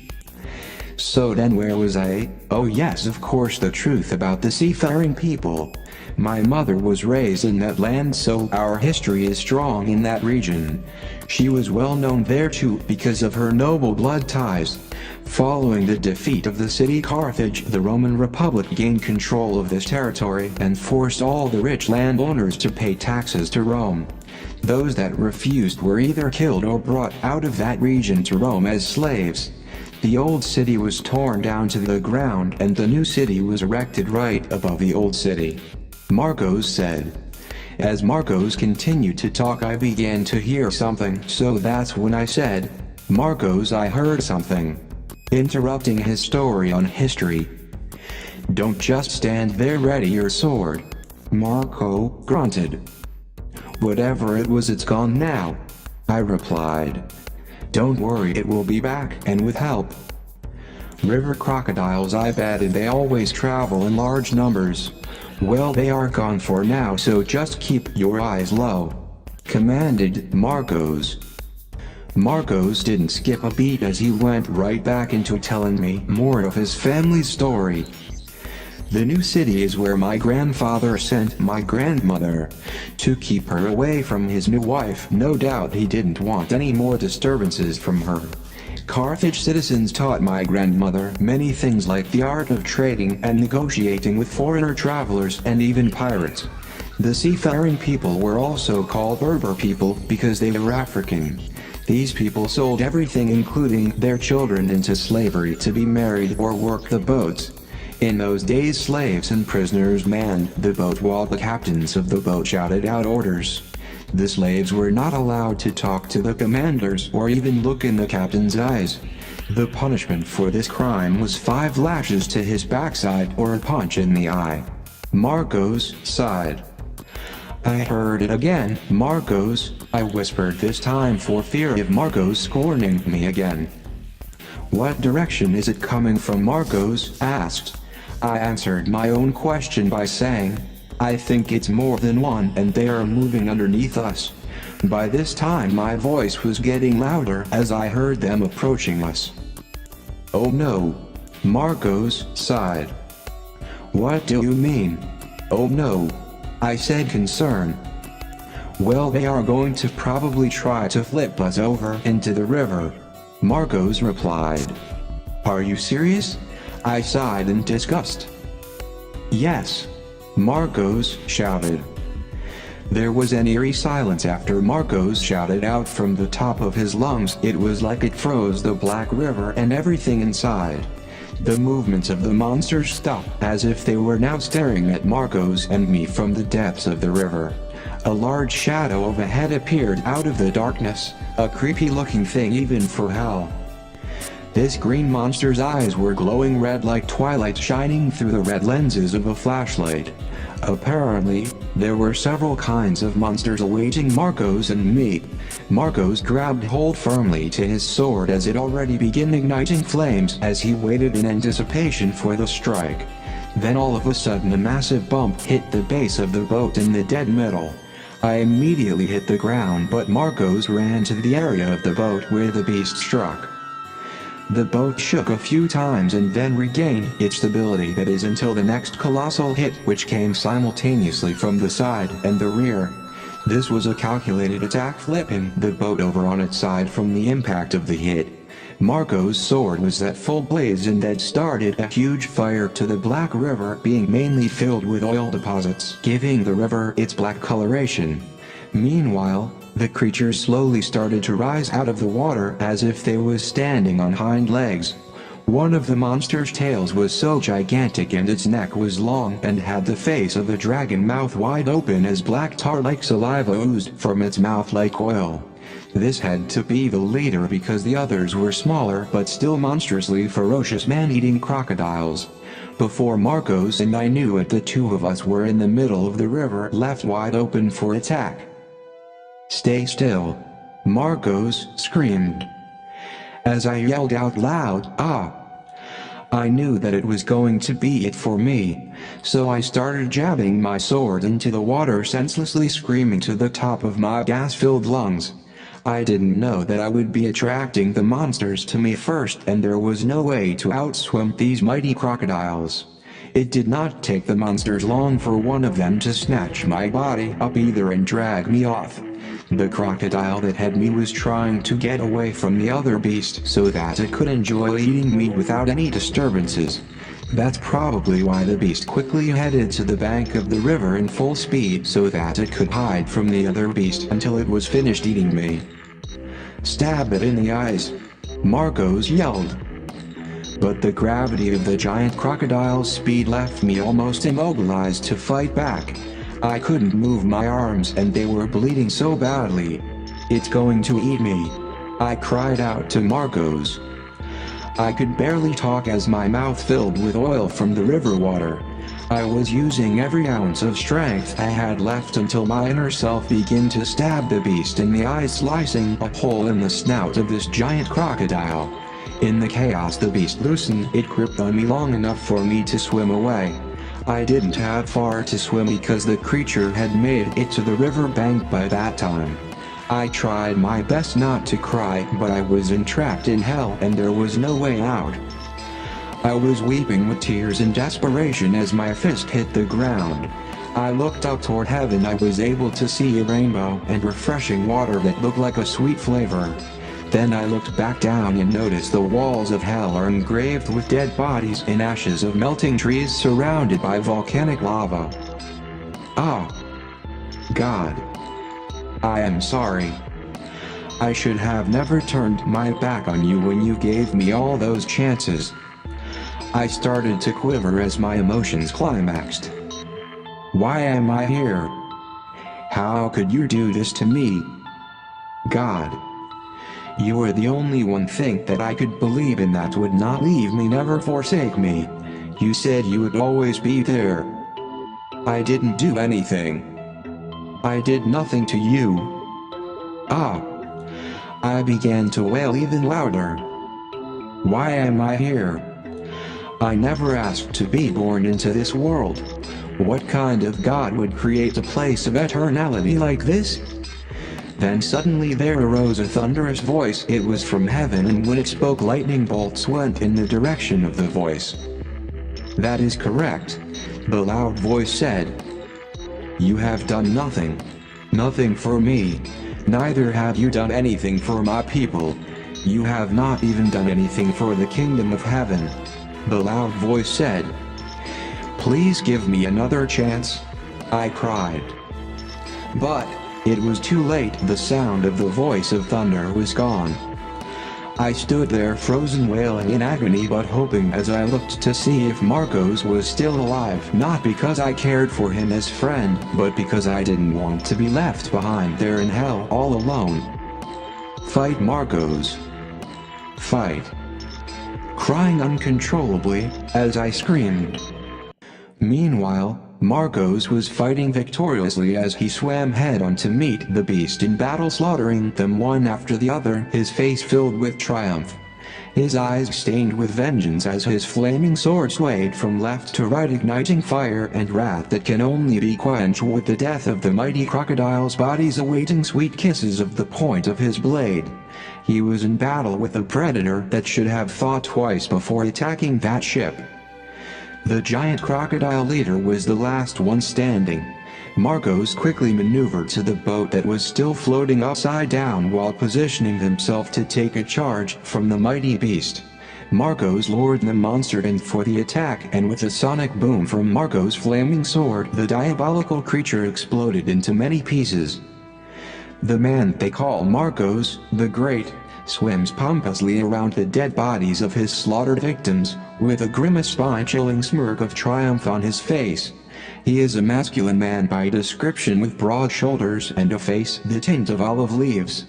"So then where was I? Oh yes, of course, the truth about the seafaring people. My mother was raised in that land, so our history is strong in that region. She was well known there too because of her noble blood ties. Following the defeat of the city Carthage, the Roman Republic gained control of this territory and forced all the rich landowners to pay taxes to Rome. Those that refused were either killed or brought out of that region to Rome as slaves. The old city was torn down to the ground and the new city was erected right above the old city. Marcos said. As Marcos continued to talk, I began to hear something, so that's when I said, "Marcos, I heard something," interrupting his story on history. "Don't just stand there, ready your sword," Marco grunted. "Whatever it was, it's gone now," I replied. "Don't worry, it will be back, and with help." River crocodiles, I've added, they always travel in large numbers. "Well, they are gone for now, so just keep your eyes low," commanded Marcos. Marcos didn't skip a beat as he went right back into telling me more of his family's story. "The new city is where my grandfather sent my grandmother to keep her away from his new wife. No doubt he didn't want any more disturbances from her. Carthage citizens taught my grandmother many things like the art of trading and negotiating with foreigner travelers and even pirates. The seafaring people were also called Berber people because they were African. These people sold everything, including their children, into slavery to be married or work the boats. In those days, slaves and prisoners manned the boat while the captains of the boat shouted out orders. The slaves were not allowed to talk to the commanders or even look in the captain's eyes. The punishment for this crime was 5 lashes to his backside or a punch in the eye. Marcos sighed. "I heard it again, Marcos," I whispered, this time for fear of Marcos scorning me again. "What direction is it coming from?" Marcos asked. I answered my own question by saying, "I think it's more than one, and they are moving underneath us." By this time my voice was getting louder as I heard them approaching us. "Oh no," Marcos sighed. "What do you mean?" "Oh no," I said, concerned. "Well, they are going to probably try to flip us over into the river," Marcos replied. "Are you serious?" I sighed in disgust. "Yes," Marcos shouted. There was an eerie silence after Marcos shouted out from the top of his lungs. It was like it froze the Black River and everything inside. The movements of the monsters stopped, as if they were now staring at Marcos and me from the depths of the river. A large shadow of a head appeared out of the darkness, a creepy-looking thing even for hell. This green monster's eyes were glowing red like twilight, shining through the red lenses of a flashlight. Apparently, there were several kinds of monsters awaiting Marcos and me. Marcos grabbed hold firmly to his sword as it already began igniting flames as he waited in anticipation for the strike. Then all of a sudden a massive bump hit the base of the boat in the dead middle. I immediately hit the ground, but Marcos ran to the area of the boat where the beast struck. The boat shook a few times and then regained its stability, that is, until the next colossal hit, which came simultaneously from the side and the rear. This was a calculated attack, flipping the boat over on its side from the impact of the hit. Marcos' sword was at full blaze and that started a huge fire to the Black River, being mainly filled with oil deposits, giving the river its black coloration. Meanwhile, the creature slowly started to rise out of the water as if they was standing on hind legs. One of the monster's tails was so gigantic and its neck was long and had the face of a dragon, mouth wide open as black tar like saliva oozed from its mouth like oil. This had to be the leader because the others were smaller but still monstrously ferocious man-eating crocodiles. Before Marcos and I knew it, the two of us were in the middle of the river, left wide open for attack. "Stay still," Marcos screamed. As I yelled out loud, "Ah!" I knew that it was going to be it for me, so I started jabbing my sword into the water, senselessly screaming to the top of my gas-filled lungs. I didn't know that I would be attracting the monsters to me first, and there was no way to outswim these mighty crocodiles. It did not take the monsters long for one of them to snatch my body up either and drag me off. The crocodile that had me was trying to get away from the other beast so that it could enjoy eating me without any disturbances. That's probably why the beast quickly headed to the bank of the river in full speed so that it could hide from the other beast until it was finished eating me. "Stab it in the eyes," Marcos yelled. But the gravity of the giant crocodile's speed left me almost immobilized to fight back. I couldn't move my arms and they were bleeding so badly. "It's going to eat me," I cried out to Marcos. I could barely talk as my mouth filled with oil from the river water. I was using every ounce of strength I had left until my inner self began to stab the beast in the eyes, slicing a hole in the snout of this giant crocodile. In the chaos, the beast loosened its grip on me long enough for me to swim away. I didn't have far to swim because the creature had made it to the river bank by that time. I tried my best not to cry, but I was entrapped in hell and there was no way out. I was weeping with tears in desperation as my fist hit the ground. I looked up toward heaven. I was able to see a rainbow and refreshing water that looked like a sweet flavor. Then I looked back down and noticed the walls of hell are engraved with dead bodies and ashes of melting trees surrounded by volcanic lava. Ah, God. I am sorry. I should have never turned my back on you when you gave me all those chances. I started to quiver as my emotions climaxed. Why am I here? How could you do this to me? God. You were the only one thing that I could believe in that would not leave me, never forsake me. You said you would always be there. I didn't do anything. I did nothing to you. Ah. I began to wail even louder. Why am I here? I never asked to be born into this world. What kind of God would create a place of eternality like this? Then suddenly there arose a thunderous voice. It was from heaven, and when it spoke, lightning bolts went in the direction of the voice. That is correct, the loud voice said. You have done nothing. Nothing for me. Neither have you done anything for my people. You have not even done anything for the kingdom of heaven. The loud voice said. Please give me another chance, I cried. But it was too late. The sound of the voice of thunder was gone. I stood there frozen, wailing in agony but hoping as I looked to see if Marcos was still alive, not because I cared for him as friend, but because I didn't want to be left behind there in hell all alone. Fight, Marcos. Fight. Crying uncontrollably, as I screamed. Meanwhile, Marcos was fighting victoriously as he swam head-on to meet the beast in battle, slaughtering them one after the other, his face filled with triumph. His eyes stained with vengeance as his flaming sword swayed from left to right, igniting fire and wrath that can only be quenched with the death of the mighty crocodile's bodies awaiting sweet kisses of the point of his blade. He was in battle with a predator that should have thought twice before attacking that ship. The giant crocodile leader was the last one standing. Marcos quickly maneuvered to the boat that was still floating upside down while positioning himself to take a charge from the mighty beast. Marcos lured the monster in for the attack, and with a sonic boom from Marcos' flaming sword, the diabolical creature exploded into many pieces. The man they call Marcos, the Great, swims pompously around the dead bodies of his slaughtered victims, with a grimace, spine-chilling smirk of triumph on his face. He is a masculine man by description, with broad shoulders and a face the tint of olive leaves.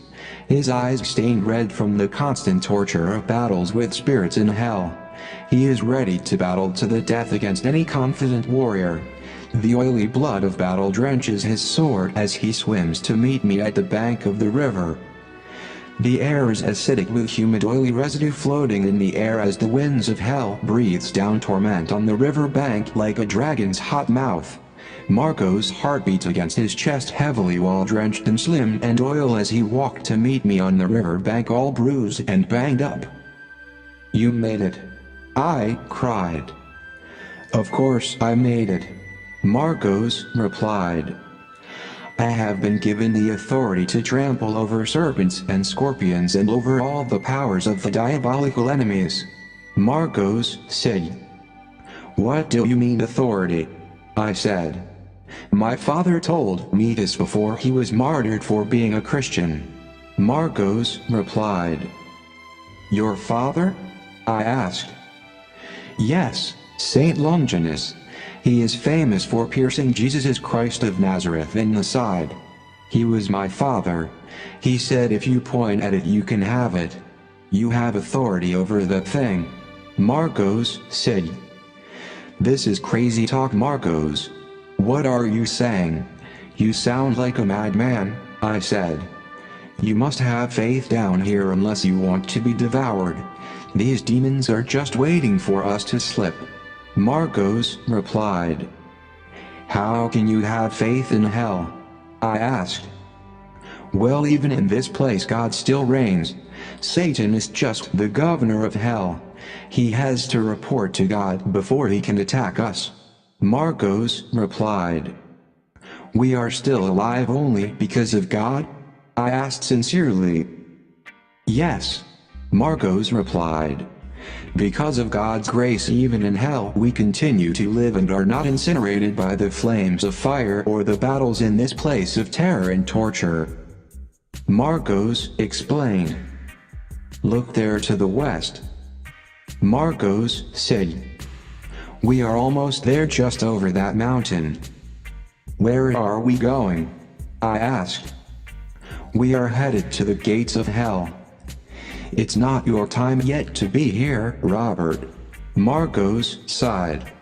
His eyes stained red from the constant torture of battles with spirits in hell. He is ready to battle to the death against any confident warrior. The oily blood of battle drenches his sword as he swims to meet me at the bank of the river. The air is acidic with humid oily residue floating in the air as the winds of hell breathes down torment on the river bank like a dragon's hot mouth. Marcos' heart beat against his chest heavily while drenched in slim and oil as he walked to meet me on the river bank, all bruised and banged up. You made it, I cried. Of course I made it. Marcos replied. I have been given the authority to trample over serpents and scorpions and over all the powers of the diabolical enemies. Marcos said. What do you mean authority? I said. My father told me this before he was martyred for being a Christian. Marcos replied. Your father? I asked. Yes, Saint Longinus. He is famous for piercing Jesus Christ of Nazareth in the side. He was my father. He said if you point at it you can have it. You have authority over that thing. Marcos said. This is crazy talk, Marcos. What are you saying? You sound like a madman, I said. You must have faith down here unless you want to be devoured. These demons are just waiting for us to slip. Marcos replied. How can you have faith in hell? I asked. Well, even in this place God still reigns. Satan is just the governor of hell. He has to report to God before he can attack us. Marcos replied. We are still alive only because of God? I asked sincerely. Yes, Marcos replied. Because of God's grace even in hell we continue to live and are not incinerated by the flames of fire or the battles in this place of terror and torture. Marcos explained. Look there to the west. Marcos said. We are almost there, just over that mountain. Where are we going? I asked. We are headed to the gates of hell. It's not your time yet to be here, Robert. Marcos sighed.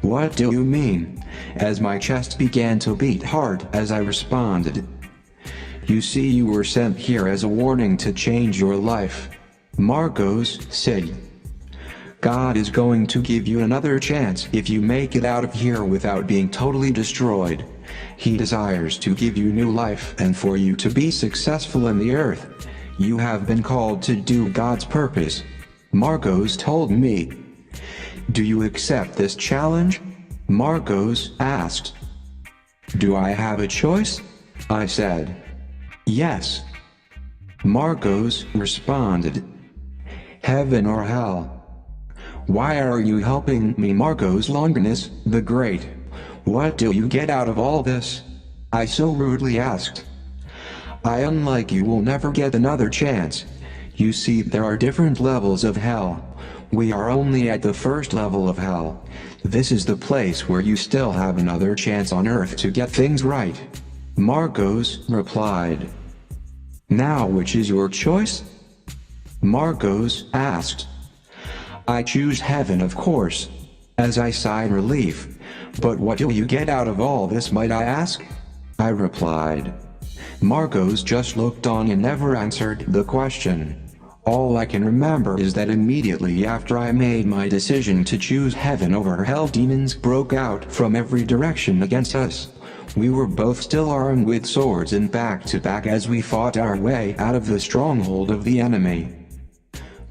What do you mean? As my chest began to beat hard as I responded. You see, you were sent here as a warning to change your life. Marcos said. God is going to give you another chance if you make it out of here without being totally destroyed. He desires to give you new life and for you to be successful in the earth. You have been called to do God's purpose. Marcos told me. Do you accept this challenge? Marcos asked. Do I have a choice? I said. Yes. Marcos responded. Heaven or hell? Why are you helping me, Marcos Longinus, the Great? What do you get out of all this? I so rudely asked. I, unlike you, will never get another chance. You see, there are different levels of hell. We are only at the first level of hell. This is the place where you still have another chance on earth to get things right. Marcos replied. Now which is your choice? Marcos asked. I choose heaven, of course. As I sighed relief. But what do you get out of all this, might I ask? I replied. Marcos just looked on and never answered the question. All I can remember is that immediately after I made my decision to choose heaven over hell, demons broke out from every direction against us. We were both still armed with swords and back to back as we fought our way out of the stronghold of the enemy.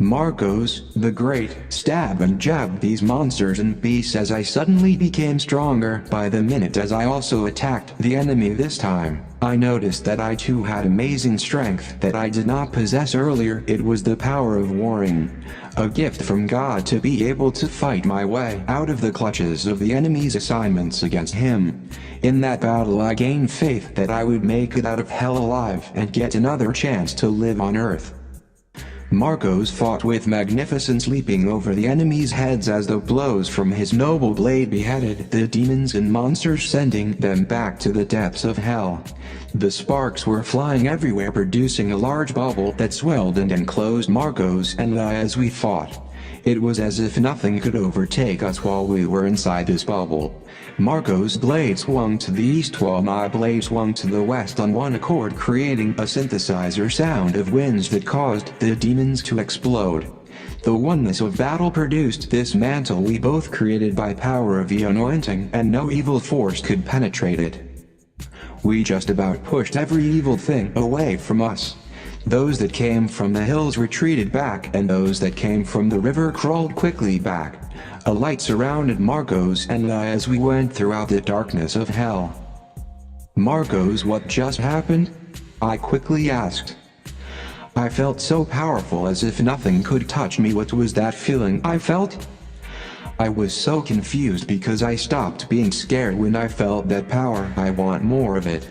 Marcos, the Great, stabbed and jabbed these monsters and beasts as I suddenly became stronger by the minute as I also attacked the enemy this time. I noticed that I too had amazing strength that I did not possess earlier. It was the power of warring, a gift from God to be able to fight my way out of the clutches of the enemy's assignments against him. In that battle I gained faith that I would make it out of hell alive and get another chance to live on earth. Marcos fought with magnificence, leaping over the enemy's heads as the blows from his noble blade beheaded the demons and monsters, sending them back to the depths of hell. The sparks were flying everywhere, producing a large bubble that swelled and enclosed Marcos and I as we fought. It was as if nothing could overtake us while we were inside this bubble. Marcos' blade swung to the east while my blade swung to the west on one accord, creating a synthesizer sound of winds that caused the demons to explode. The oneness of battle produced this mantle we both created by power of the anointing, and no evil force could penetrate it. We just about pushed every evil thing away from us. Those that came from the hills retreated back, and those that came from the river crawled quickly back. A light surrounded Marcos and I as we went throughout the darkness of hell. "Marcos, what just happened?" I quickly asked. I felt so powerful as if nothing could touch me. What was that feeling I felt? I was so confused because I stopped being scared when I felt that power. I want more of it.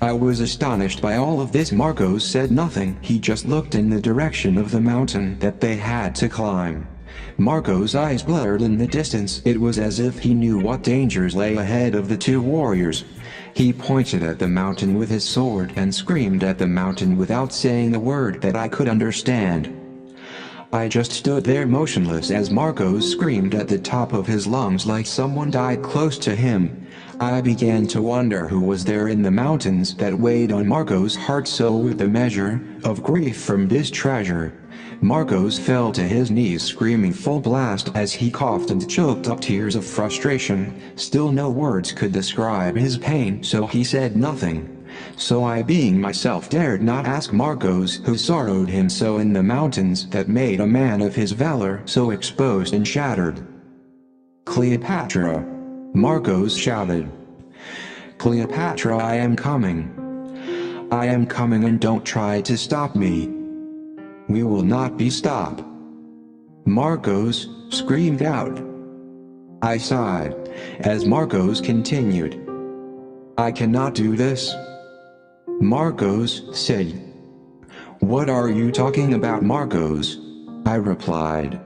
I was astonished by all of this. Marcos said nothing. He just looked in the direction of the mountain that they had to climb. Marcos' eyes blurred in the distance. It was as if he knew what dangers lay ahead of the two warriors. He pointed at the mountain with his sword and screamed at the mountain without saying a word that I could understand. I just stood there motionless as Marcos screamed at the top of his lungs like someone died close to him. I began to wonder who was there in the mountains that weighed on Marcos' heart so with the measure of grief from this treasure. Marcos fell to his knees screaming full blast as he coughed and choked up tears of frustration. Still no words could describe his pain, so he said nothing. So I, being myself, dared not ask Marcos who sorrowed him so in the mountains that made a man of his valor so exposed and shattered. "Cleopatra!" Marcos shouted. "Cleopatra, I am coming. I am coming, and don't try to stop me. We will not be stopped." Marcos screamed out. I sighed as Marcos continued. "I cannot do this." Marcos said. "What are you talking about, Marcos?" I replied.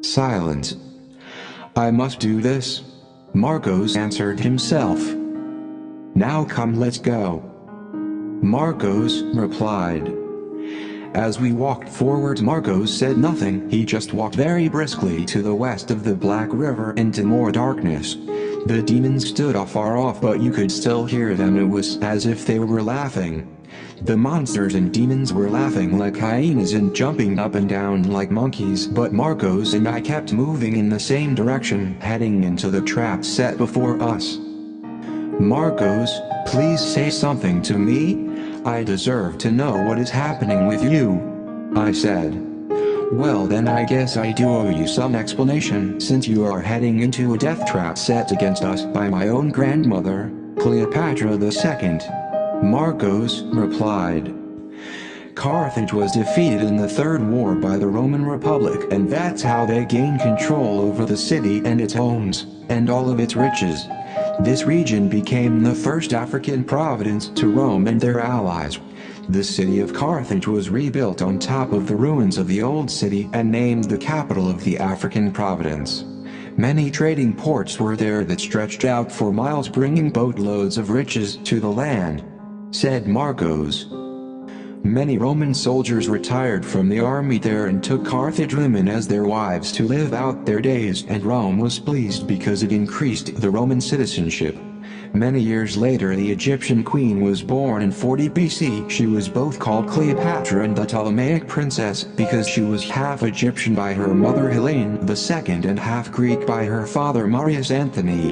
Silence. "I must do this," Marcos answered himself. "Now come, let's go," Marcos replied. As we walked forward, Marcos said nothing. He just walked very briskly to the west of the Black River into more darkness. The demons stood afar off, but you could still hear them. It was as if they were laughing. The monsters and demons were laughing like hyenas and jumping up and down like monkeys, but Marcos and I kept moving in the same direction, heading into the trap set before us. "Marcos, please say something to me. I deserve to know what is happening with you," I said. "Well, then I guess I do owe you some explanation, since you are heading into a death trap set against us by my own grandmother, Cleopatra II, Marcos replied. "Carthage was defeated in the Third War by the Roman Republic, and that's how they gained control over the city and its homes, and all of its riches. This region became the first African province to Rome and their allies. The city of Carthage was rebuilt on top of the ruins of the old city and named the capital of the African province. Many trading ports were there that stretched out for miles, bringing boatloads of riches to the land," said Marcos. "Many Roman soldiers retired from the army there and took Carthage women as their wives to live out their days, and Rome was pleased because it increased the Roman citizenship. Many years later, the Egyptian queen was born in 40 BC. She was both called Cleopatra and the Ptolemaic princess because she was half Egyptian by her mother Helene II and half Greek by her father Marius Anthony.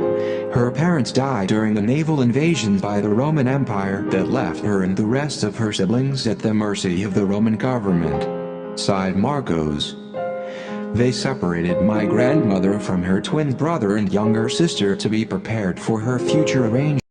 Her parents died during the naval invasion by the Roman Empire that left her and the rest of her siblings at the mercy of the Roman government," sighed Marcos. "They separated my grandmother from her twin brother and younger sister to be prepared for her future arrangement.